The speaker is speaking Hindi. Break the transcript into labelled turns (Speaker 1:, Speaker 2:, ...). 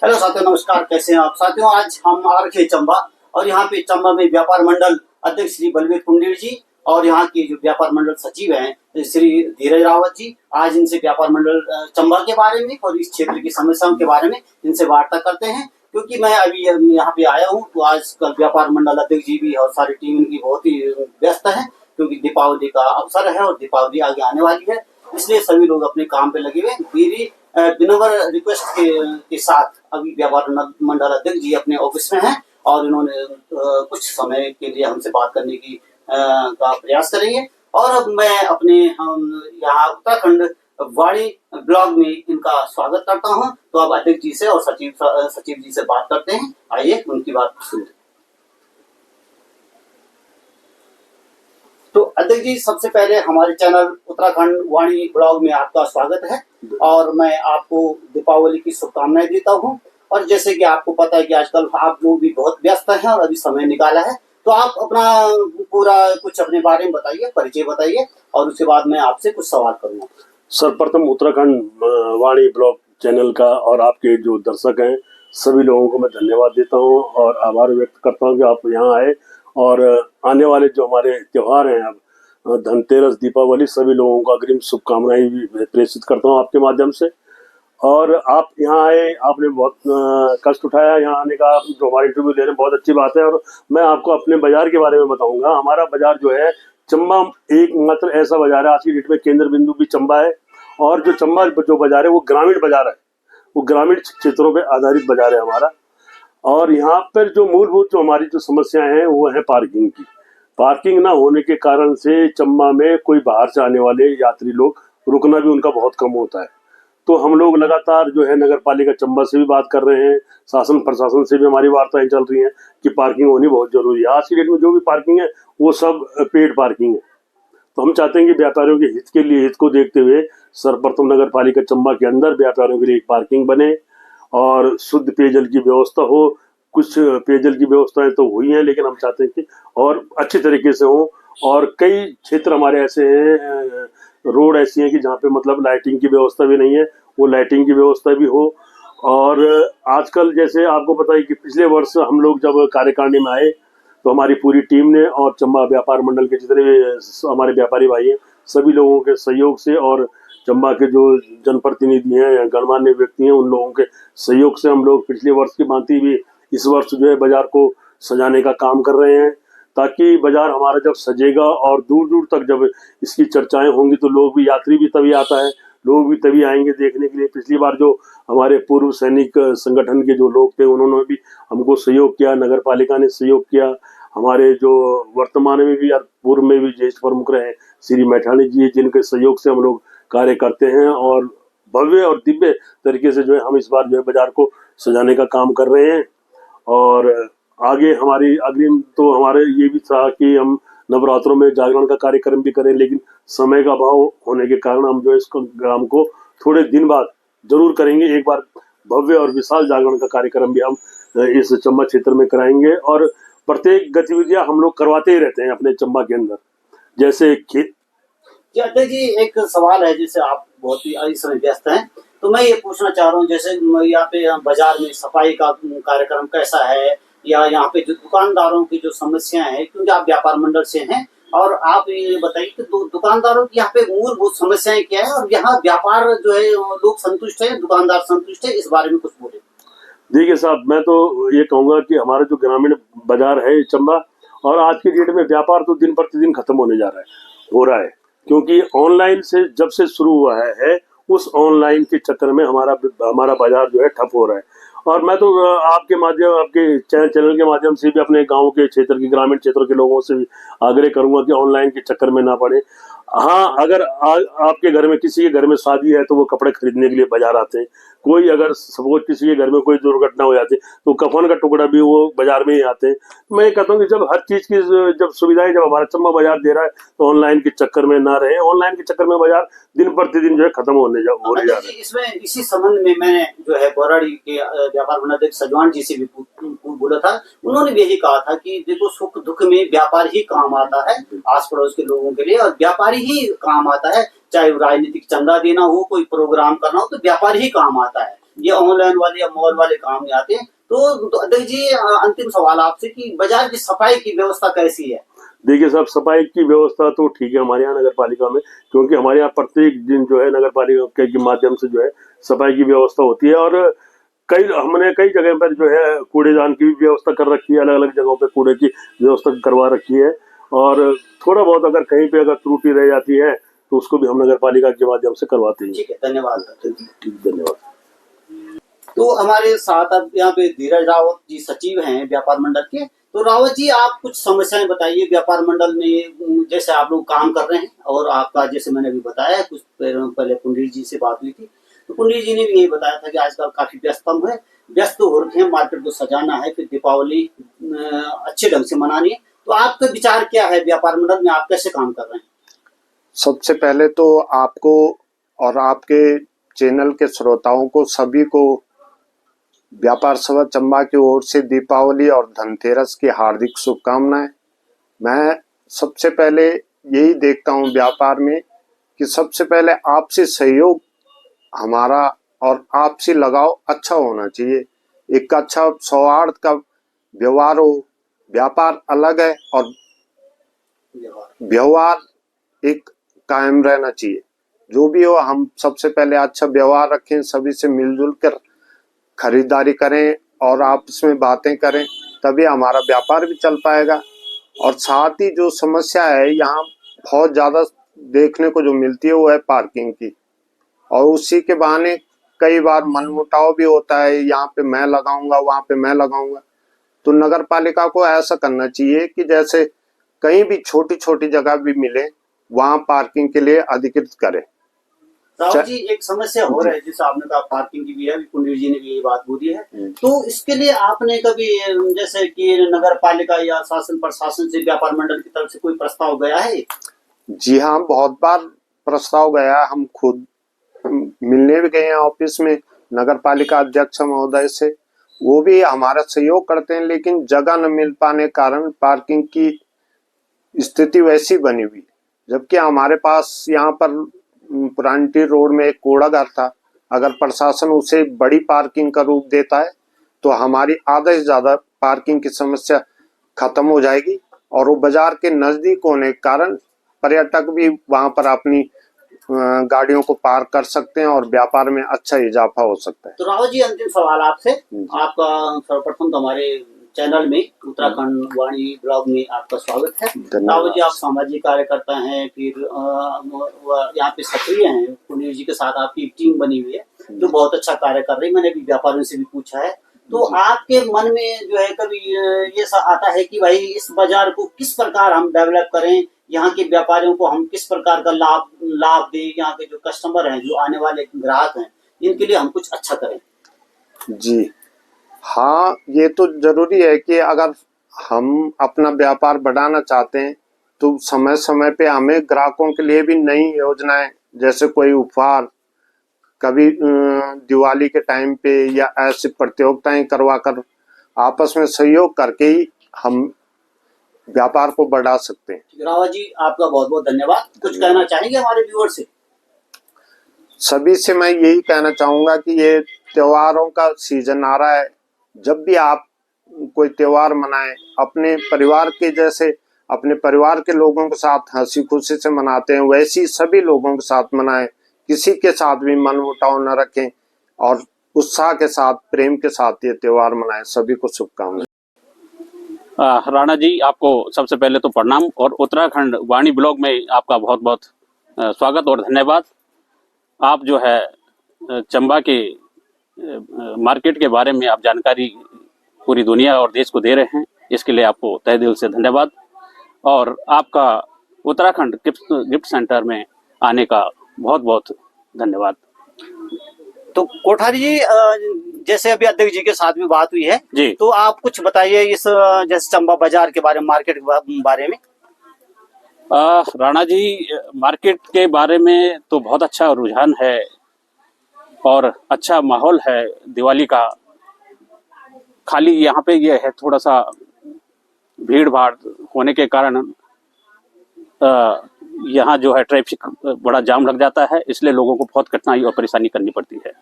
Speaker 1: हेलो साथियों, नमस्कार। कैसे हैं आप साथियों? आज हम आ रखे चंबा और यहाँ पे चंबा में व्यापार मंडल अध्यक्ष श्री बलवीर कुंडीर जी और यहाँ के जो व्यापार मंडल सचिव हैं श्री धीरज रावत जी, आज इनसे व्यापार मंडल चंबा के बारे में और इस क्षेत्र की समस्याओं के बारे में इनसे वार्ता करते हैं। क्योंकि मैं अभी यहाँ पे आया हूँ तो आजकल व्यापार मंडल अध्यक्ष जी भी और सारी टीम इनकी बहुत ही व्यस्त है, क्योंकि दीपावली का अवसर है और दीपावली आगे आने वाली है, इसलिए सभी लोग अपने काम पे लगे हुए। मेरी विनम्र रिक्वेस्ट के साथ अभी व्यापार मंडल अध्यक्ष जी अपने ऑफिस में हैं और इन्होंने कुछ समय के लिए हमसे बात करने की का प्रयास करेंगे। और अब मैं अपने यहाँ उत्तराखंड वाणी ब्लॉग में इनका स्वागत करता हूँ। तो अब अध्यक्ष जी से और सचिव जी से बात करते हैं। आइए उनकी बात सुनते हैं। तो अध्यक्ष जी, सबसे पहले हमारे चैनल उत्तराखंड वाणी ब्लॉग में आपका स्वागत है और मैं आपको दीपावली की शुभकामनाएं देता हूं। और जैसे कि आपको पता है कि आजकल आप लोग भी बहुत व्यस्त हैं और अभी समय निकाला है, तो आप अपना पूरा कुछ अपने बारे में बताइए, परिचय बताइए और उसके बाद मैं आपसे कुछ सवाल करूंगा।
Speaker 2: सर्वप्रथम उत्तराखंड वाणी ब्लॉग चैनल का और आपके जो दर्शक हैं सभी लोगों को मैं धन्यवाद देता हूं और आभार व्यक्त करता हूं कि आप यहाँ आए। और आने वाले जो हमारे त्योहार हैं, अब धनतेरस, दीपावली, सभी लोगों को अग्रिम शुभकामनाएं भी प्रेषित करता हूं आपके माध्यम से। और आप यहाँ आए, आपने बहुत कष्ट उठाया यहाँ आने का, जो हमारे इंटरव्यू ले रहे हैं, बहुत अच्छी बात है। और मैं आपको अपने बाजार के बारे में बताऊंगा। हमारा बाजार जो है चंबा एकमात्र ऐसा बाजार है, आज की डेट में केंद्र बिंदु भी चंबा है। और जो चंबा जो बाजार है वो ग्रामीण बाजार है, वो ग्रामीण क्षेत्रों पे आधारित बाजार है हमारा। और यहाँ पर जो मूलभूत जो हमारी जो समस्याएं हैं वो है पार्किंग की। पार्किंग ना होने के कारण से चंबा में कोई बाहर से आने वाले यात्री लोग रुकना भी उनका बहुत कम होता है। तो हम लोग लगातार जो है नगर पालिका चंबा से भी बात कर रहे हैं, शासन प्रशासन से भी हमारी वार्ताएं चल रही हैं कि पार्किंग होनी बहुत जरूरी है। आज की डेट में जो भी पार्किंग है वो सब पेड पार्किंग है। तो हम चाहते हैं कि व्यापारियों के हित के लिए, हित को देखते हुए सर्वप्रथम नगर पालिका चंबा के अंदर व्यापारियों के लिए एक पार्किंग बने और शुद्ध पेयजल की व्यवस्था हो। कुछ पेयजल की व्यवस्थाएं तो हुई हैं, लेकिन हम चाहते हैं कि और अच्छे तरीके से हो। और कई क्षेत्र हमारे ऐसे हैं, रोड ऐसी हैं कि जहाँ पे मतलब लाइटिंग की व्यवस्था भी नहीं है, वो लाइटिंग की व्यवस्था भी हो। और आजकल जैसे आपको पता है कि पिछले वर्ष हम लोग जब कार्यकारिणी में आए तो हमारी पूरी टीम ने और चंबा व्यापार मंडल के जितने भी हमारे व्यापारी भाई हैं सभी लोगों के सहयोग से और चंबा के जो जनप्रतिनिधि हैं या गणमान्य व्यक्ति हैं उन लोगों के सहयोग से हम लोग पिछले वर्ष की भांति भी इस वर्ष जो है बाजार को सजाने का काम कर रहे हैं, ताकि बाजार हमारा जब सजेगा और दूर दूर तक जब इसकी चर्चाएं होंगी तो लोग भी, यात्री भी तभी आता है, लोग भी तभी आएंगे देखने के लिए। पिछली बार जो हमारे पूर्व सैनिक संगठन के जो लोग थे उन्होंने भी हमको सहयोग किया, नगर पालिका ने सहयोग किया। हमारे जो वर्तमान में भी और पूर्व में भी ज्येष्ठ प्रमुख रहे श्री मैठाणी जी, जिनके सहयोग से हम लोग कार्य करते हैं और भव्य और दिव्य तरीके से जो है हम इस बार जो है बाजार को सजाने का काम कर रहे हैं। और आगे हमारी अग्रिम तो हमारे ये भी था कि हम नवरात्रों में जागरण का कार्यक्रम भी करें, लेकिन समय का अभाव होने के कारण हम जो है इसको ग्राम को थोड़े दिन बाद जरूर करेंगे। एक बार भव्य और विशाल जागरण का कार्यक्रम भी हम इस चंबा क्षेत्र में कराएंगे। और प्रत्येक गतिविधियां हम लोग करवाते ही रहते हैं अपने चंबा के अंदर, जैसे खेत।
Speaker 1: अध्यक्ष जी, एक सवाल है, जैसे आप बहुत ही इस समय व्यस्त हैं तो मैं ये पूछना चाह रहा हूँ, जैसे यहाँ पे बाजार में सफाई का कार्यक्रम कैसा है, या यहाँ पे जो दुकानदारों की जो समस्याएं हैं, क्योंकि आप व्यापार मंडल से हैं, और आप ये बताइए कि दुकानदारों की यहाँ पे मूलभूत समस्याएं क्या है और यहाँ व्यापार जो है लोग संतुष्ट है, दुकानदार संतुष्ट है, इस बारे में कुछ बोले।
Speaker 2: देखिए साहब, मैं तो ये कहूंगा कि हमारा जो ग्रामीण बाजार है चंबा, और आज की डेट में व्यापार तो दिन प्रतिदिन खत्म होने जा रहा है, क्योंकि ऑनलाइन से जब से शुरू हुआ है उस ऑनलाइन के चक्कर में हमारा बाजार जो है ठप हो रहा है। और मैं तो आपके माध्यम, आपके चैनल के माध्यम से भी अपने गांव के क्षेत्र के, ग्रामीण क्षेत्रों के लोगों से भी आग्रह करूंगा कि ऑनलाइन के चक्कर में ना पड़े। हाँ, अगर आपके घर में, किसी के घर में शादी है तो वो कपड़े खरीदने के लिए बाजार आते हैं। कोई अगर सपोज किसी के घर में कोई दुर्घटना हो जाती है तो कफन का टुकड़ा भी वो बाजार में ही आते हैं। मैं ये कहता हूँ कि जब हर चीज की जब सुविधाएं जब हमारा चंबा बाजार दे रहा है तो ऑनलाइन के चक्कर में ना रहे। ऑनलाइन के चक्कर में बाजार दिन प्रतिदिन जो है खत्म होने जा रहा है।
Speaker 1: इसमें इसी संबंध में मैंने जो है बोराड़ी के व्यापार मंडल सजवान जी से भी बोला था। उन्होंने भी यही कहा था कि देखो, सुख दुख में व्यापार ही काम आता है आस पड़ोस के लोगों के लिए, और व्यापारी ही काम आता है। चाहे राजनीतिक चंदा देना हो, कोई प्रोग्राम करना हो, तो व्यापार ही काम आता है। ये ऑनलाइन वाले या मॉल वाले काम में आते हैं। तो अध्यक्ष जी, अंतिम सवाल आपसे कि बाजार की सफाई की व्यवस्था कैसी है?
Speaker 2: देखिए साहब, सफाई की व्यवस्था तो ठीक है हमारे यहाँ नगर पालिका में, क्योंकि हमारे यहाँ प्रत्येक दिन जो है नगर पालिका के माध्यम से जो है सफाई की व्यवस्था होती है। और हमने कई जगह पर जो है कूड़ेदान की भी व्यवस्था कर रखी है, अलग अलग जगहों पे कूड़े की व्यवस्था करवा रखी है। और थोड़ा बहुत अगर कहीं पे अगर त्रुटि रह जाती है तो उसको भी हम नगर पालिका के माध्यम से करवाते हैं।
Speaker 1: ठीक है, धन्यवाद।
Speaker 2: ठीक, धन्यवाद।
Speaker 1: तो हमारे साथ अब यहाँ पे धीरज रावत जी सचिव हैं व्यापार मंडल के। तो रावत जी, आप कुछ समस्याएं बताइए व्यापार मंडल में, जैसे आप लोग काम कर रहे हैं और आपका जैसे मैंने अभी बताया कुछ पहले पुंडरीक जी से बात हुई थी, तो पुंडरीक जी ने भी यही बताया था कि आजकल काफी व्यस्त हो रखे हैं, मार्केट को सजाना है, फिर दीपावली अच्छे ढंग से मनानी है। तो आपका विचार क्या है व्यापार मंडल में, आप कैसे काम कर रहे हैं?
Speaker 3: सबसे पहले तो आपको और आपके चैनल के श्रोताओं को सभी को व्यापार सभा चंबा की ओर से दीपावली और धनतेरस की हार्दिक शुभकामनाएं। मैं सबसे पहले यही देखता हूं व्यापार में कि सबसे पहले आपसी सहयोग हमारा और आपसी लगाव अच्छा होना चाहिए। एक अच्छा सौहार्द का व्यवहार हो। व्यापार अलग है और व्यवहार एक कायम रहना चाहिए। जो भी हो, हम सबसे पहले अच्छा व्यवहार रखें, सभी से मिलजुल कर खरीदारी करें और आपस में बातें करें, तभी हमारा व्यापार भी चल पाएगा। और साथ ही जो समस्या है यहाँ बहुत ज़्यादा देखने को जो मिलती है वो है पार्किंग की, और उसी के बहाने कई बार मनमुटाव भी होता है, यहाँ पे मैं लगाऊंगा, वहाँ पे मैं लगाऊंगा। तो नगर पालिका को ऐसा करना चाहिए कि जैसे कहीं भी छोटी छोटी जगह भी मिले वहाँ पार्किंग के लिए अधिकृत करे।
Speaker 1: राहुल जी, एक समस्या हो रहा है जैसे आपने कहा पार्किंग की भी है, पुंडरीक जी ने भी ये बात बोली है। तो इसके लिए आपने कभी जैसे कि नगर पालिका या शासन प्रशासन से व्यापार मंडल की तरफ से कोई प्रस्ताव गया है?
Speaker 3: जी हाँ, बहुत बार प्रस्ताव गया। हम खुद मिलने भी गए हैं ऑफिस में नगर पालिका अध्यक्ष महोदय से, वो भी हमारा सहयोग करते हैं, लेकिन जगह न मिल पाने कारण पार्किंग की स्थिति वैसी बनी हुई। जबकि हमारे पास यहाँ पर पुरानी रोड में एक कूड़ा घर था, अगर प्रशासन उसे बड़ी पार्किंग का रूप देता है तो हमारी आधा से ज्यादा पार्किंग की समस्या खत्म हो जाएगी। और वो बाजार के नजदीक होने के कारण पर्यटक भी वहां पर अपनी गाड़ियों को पार्क कर सकते हैं और व्यापार में अच्छा इजाफा हो सकता है।
Speaker 1: तो राहुल जी, अंतिम सवाल आपसे। आपका सर्वप्रथम तो हमारे चैनल में उत्तराखंड वाणी ब्लॉग में आपका स्वागत है। राहुल जी, आप सामाजिक कार्यकर्ता हैं, फिर यहाँ पे सक्रिय हैं, पुंडरीक जी के साथ आपकी एक टीम बनी हुई है जो बहुत अच्छा कार्य कर रही है। मैंने भी व्यापारियों से भी पूछा है, तो आपके मन में जो है कभी ये आता है कि भाई इस बाजार को किस प्रकार हम डेवलप करें, यहाँ के व्यापारियों को हम किस प्रकार का लाभ दें, यहाँ के जो कस्टमर हैं, जो आने वाले ग्राहक हैं, इनके लिए हम कुछ अच्छा करें?
Speaker 3: जी हाँ, ये तो जरूरी है कि अगर हम अपना व्यापार बढ़ाना चाहते हैं तो समय समय पे हमें ग्राहकों के लिए भी नई योजनाएं, जैसे कोई उपहार, कभी दिवाली के टाइम पे या ऐसी प्रतियोगिताएं करवा कर आपस में सहयोग करके ही हम व्यापार को बढ़ा सकते हैं।
Speaker 1: रावत जी, आपका बहुत बहुत धन्यवाद। कुछ कहना चाहेंगे हमारे व्यूअर से?
Speaker 3: सभी से मैं यही कहना चाहूंगा कि ये त्योहारों का सीजन आ रहा है। जब भी आप कोई त्योहार मनाएं, अपने परिवार के जैसे अपने परिवार के लोगों के साथ हंसी खुशी से मनाते हैं, वैसी सभी लोगों के साथ मनाएं। किसी के साथ भी मनमुटाव न रखें और उत्साह के साथ, प्रेम के साथ ये त्योहार मनाएं। सभी को शुभकामनाएं।
Speaker 4: राणा जी, आपको सबसे पहले तो प्रणाम और उत्तराखंड वाणी ब्लॉग में आपका बहुत बहुत स्वागत और धन्यवाद। आप जो है चंबा के मार्केट के बारे में आप जानकारी पूरी दुनिया और देश को दे रहे हैं, इसके लिए आपको तहे दिल से धन्यवाद। और आपका उत्तराखंड गिफ्ट सेंटर में आने का बहुत बहुत धन्यवाद।
Speaker 1: तो कोठारी जी, जैसे अभी अध्यक्ष जी के साथ भी बात हुई है
Speaker 4: जी,
Speaker 1: तो आप कुछ बताइए इस जैसे चंबा बाजार के बारे में, मार्केट के बारे में।
Speaker 4: राणा जी, मार्केट के बारे में तो बहुत अच्छा रुझान है और अच्छा माहौल है दिवाली का। खाली यहाँ पे ये है थोड़ा सा भीड़ भाड़ होने के कारण यहाँ जो है ट्रैफिक बड़ा जाम लग जाता है, इसलिए लोगों को बहुत कठिनाई और परेशानी करनी पड़ती है।